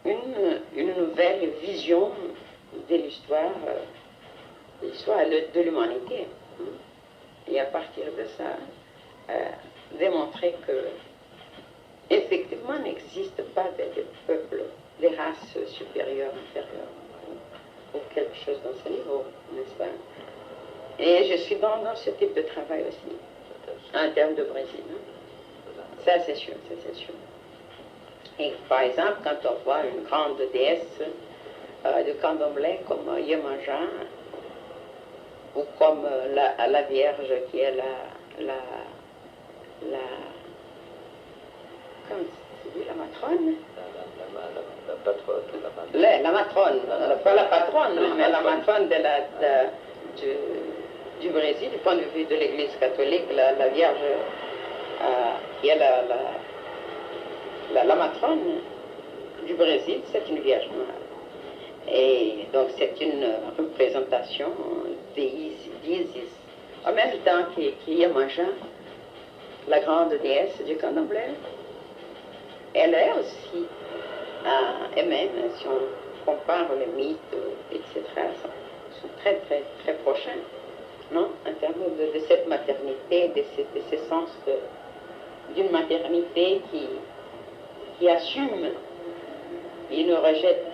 une nouvelle vision de l'histoire de l'humanité. Et à partir de ça, démontrer que effectivement n'existe pas des peuples, des races supérieures, inférieures, ou quelque chose dans ce niveau, n'est-ce pas? Et je suis dans ce type de travail aussi, en termes de Brésil. Ça c'est sûr, ça c'est sûr. Et par exemple, quand on voit une grande déesse de candomblé comme Yemanja, ou comme la Vierge qui est comment c'est dit, la matrone? La patronne. La matrone, pas la patronne, mais la matrone du Brésil, du point de vue de l'Église catholique, la Vierge qui est la matrone du Brésil, c'est une Vierge noire. Et donc c'est une représentation d'Isis. En même temps qu'Yemanja, la grande déesse du candomblé, elle est aussi, et même si on compare les mythes, etc., sont très très très prochains, non? En termes de cette maternité, de ce sens d'une maternité qui assume et ne rejette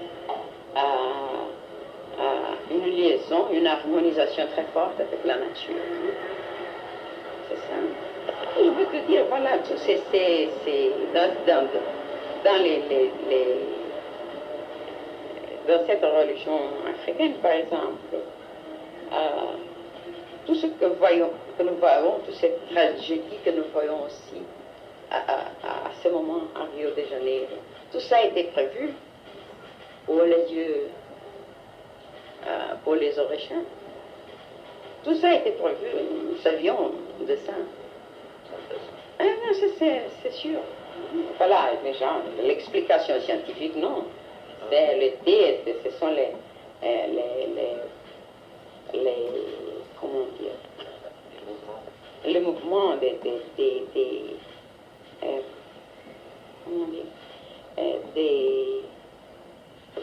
une liaison, une harmonisation très forte avec la nature. C'est ça. Et je veux te dire, voilà, c'est dans cette religion africaine, par exemple, tout ce que nous voyons, toute cette tragédie que nous voyons aussi à ce moment à Rio de Janeiro, tout ça a été prévu pour les yeux, pour les Orisha. Tout ça a été prévu, nous savions de ça. Ah, non, c'est sûr. Voilà, les gens, l'explication scientifique, non. C'est les thés, ce sont les comment dire, les mouvements comment dire, des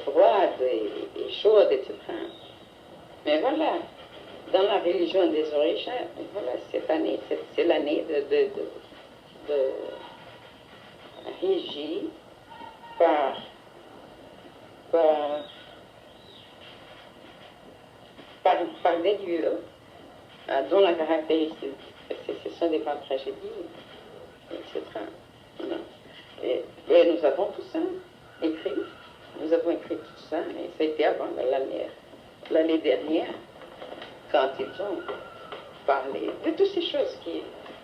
froides et chaudes, etc. Mais voilà, dans la religion des Orisha, voilà, cette année, c'est l'année de régie par des dieux dont la caractéristique, ce sont des grandes tragédies, etc. Voilà. Et nous avons tout ça écrit. Nous avons écrit tout ça, et ça a été avant l'année dernière, quand ils ont parlé de toutes ces choses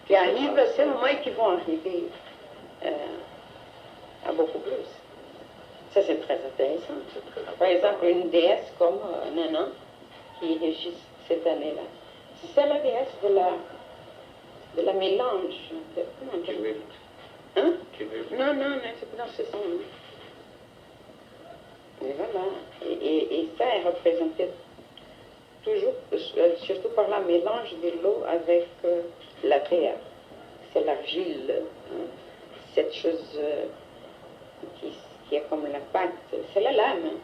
qui arrivent à ce moment et qui vont arriver à beaucoup plus. Ça, c'est très intéressant. Par exemple, une déesse comme Nana, qui régit cette année-là, c'est la déesse de la mélange. Tumulte. Hein? Tumulte. Non, c'est pas dans ce sens. Et voilà. Et ça est représenté toujours, surtout par la mélange de l'eau avec la terre. C'est l'argile, hein? Cette chose qui est comme la pâte, c'est la lame.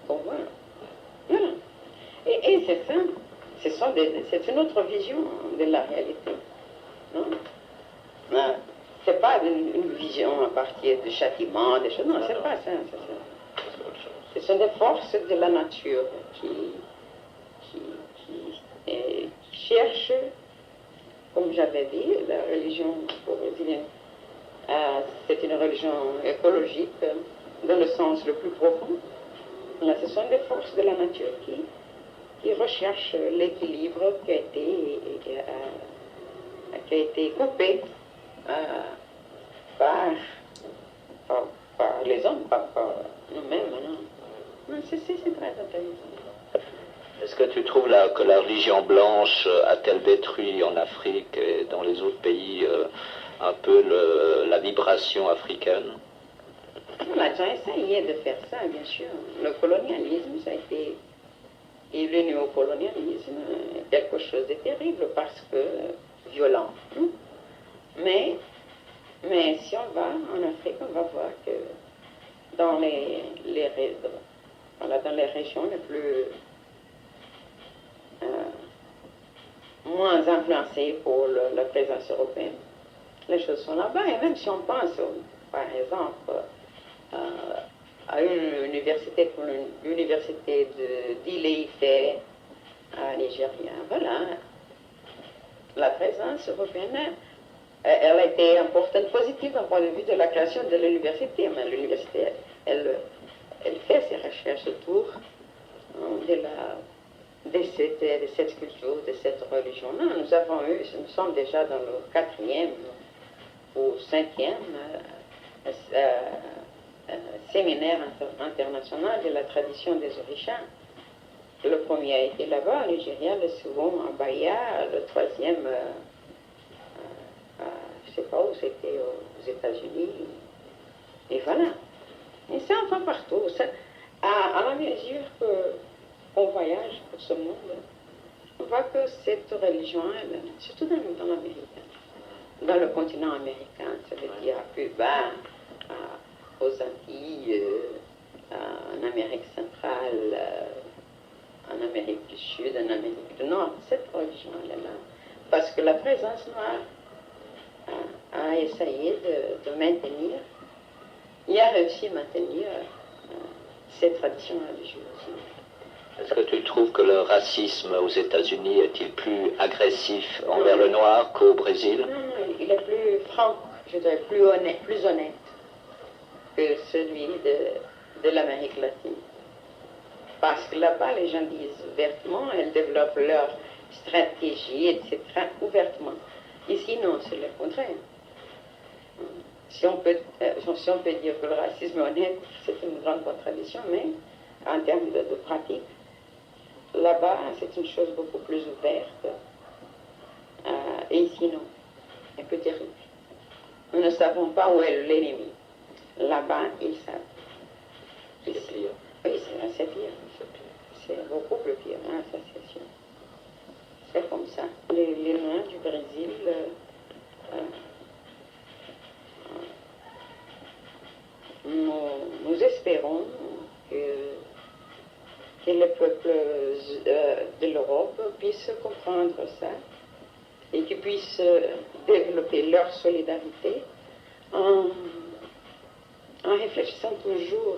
Bon, voilà. Voilà. Et c'est ça. C'est une autre vision de la réalité. Non? c'est pas une vision à partir de châtiment, des choses. Non, c'est pas ça. Ce sont des forces de la nature qui cherchent, comme j'avais dit, la religion brésilienne. C'est une religion écologique dans le sens le plus profond. Là, ce sont des forces de la nature qui recherchent l'équilibre qui a été coupé par les hommes, par nous-mêmes. Non, c'est très intéressant. Est-ce que tu trouves là que la religion blanche a-t-elle détruit en Afrique et dans les autres pays un peu la vibration africaine? Ils ont essayé de faire ça, bien sûr. Le colonialisme, ça a été, et le néocolonialisme, quelque chose de terrible parce que violent. Mais si on va en Afrique, on va voir que dans dans les régions les plus moins influencées pour la présence européenne, les choses sont là-bas. Et même si on pense, par exemple, à une université comme l'université d'Ile-Ife à Nigeria, voilà, la présence européenne, elle a été importante, positive d'un point de vue de la création de l'université. Mais l'université, elle fait ses recherches autour de cette culture, de cette religion-là. Nous sommes déjà dans le 4e ou 5e séminaire international de la tradition des Orishas. Le premier a été là-bas, au Nigeria, le second à Bahia, le troisième, je ne sais pas où, c'était aux États-Unis. Et voilà. Et ça, on va partout. Ça, à la mesure qu'on voyage pour ce monde, on voit que cette religion, surtout dans l'Amérique, dans le continent américain, ça veut dire à Cuba, aux Antilles, en Amérique centrale, en Amérique du Sud, en Amérique du Nord, cette religion, elle est là. Parce que la présence noire a essayé de maintenir, il a réussi à maintenir cette tradition religieuse. Est-ce que tu trouves que le racisme aux États-Unis est-il plus agressif envers le noir qu'au Brésil? Non, il est plus franc, je dirais plus honnête que celui de l'Amérique latine. Parce que là-bas, les gens disent ouvertement, elles développent leur stratégie, etc., ouvertement. Ici, non, c'est le contraire. Si on peut dire que le racisme est honnête, c'est une grande contradiction, mais en termes de pratique, là-bas, c'est une chose beaucoup plus ouverte. Et ici, non. C'est plus terrible. Nous ne savons pas où est l'ennemi. Là-bas, ils savent. C'est pire. Oui, c'est pire. C'est beaucoup plus pire, hein, ça c'est sûr. C'est comme ça. Les Noirs du Brésil, nous espérons que les peuples de l'Europe puissent comprendre ça et qu'ils puissent développer leur solidarité en réfléchissant toujours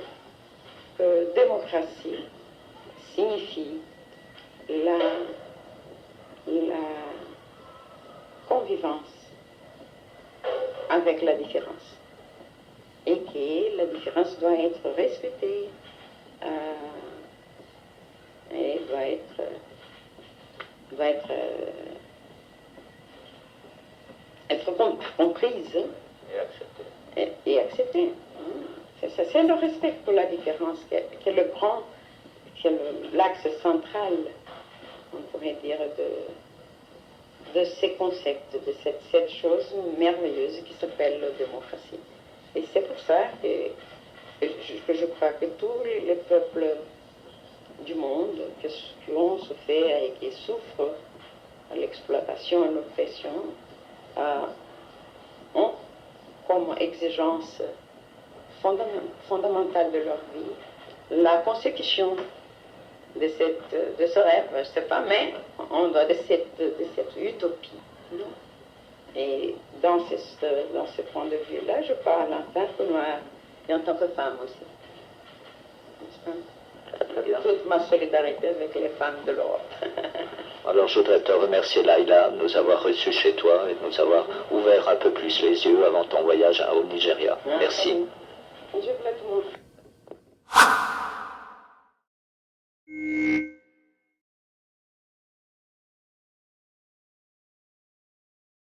que démocratie signifie la convivence avec la différence et que la différence doit être respectée et doit être comprise et acceptée. C'est le respect pour la différence qui est l'axe central, on pourrait dire, de ces concepts, de cette chose merveilleuse qui s'appelle la démocratie. Et c'est pour ça que je crois que tous les peuples du monde qui ont souffert et qui souffrent à l'exploitation et l'oppression ont comme exigence fondamentale de leur vie la consécution de ce rêve, je ne sais pas, mais on doit de cette utopie. Non. Et dans ce point de vue-là, je parle en tant que noire et en tant que femme aussi. Toute ma solidarité avec les femmes de l'Europe. Alors je voudrais te remercier Laïla de nous avoir reçus chez toi et de nous avoir ouvert un peu plus les yeux avant ton voyage au Nigeria. Merci. Je voulais tout le monde.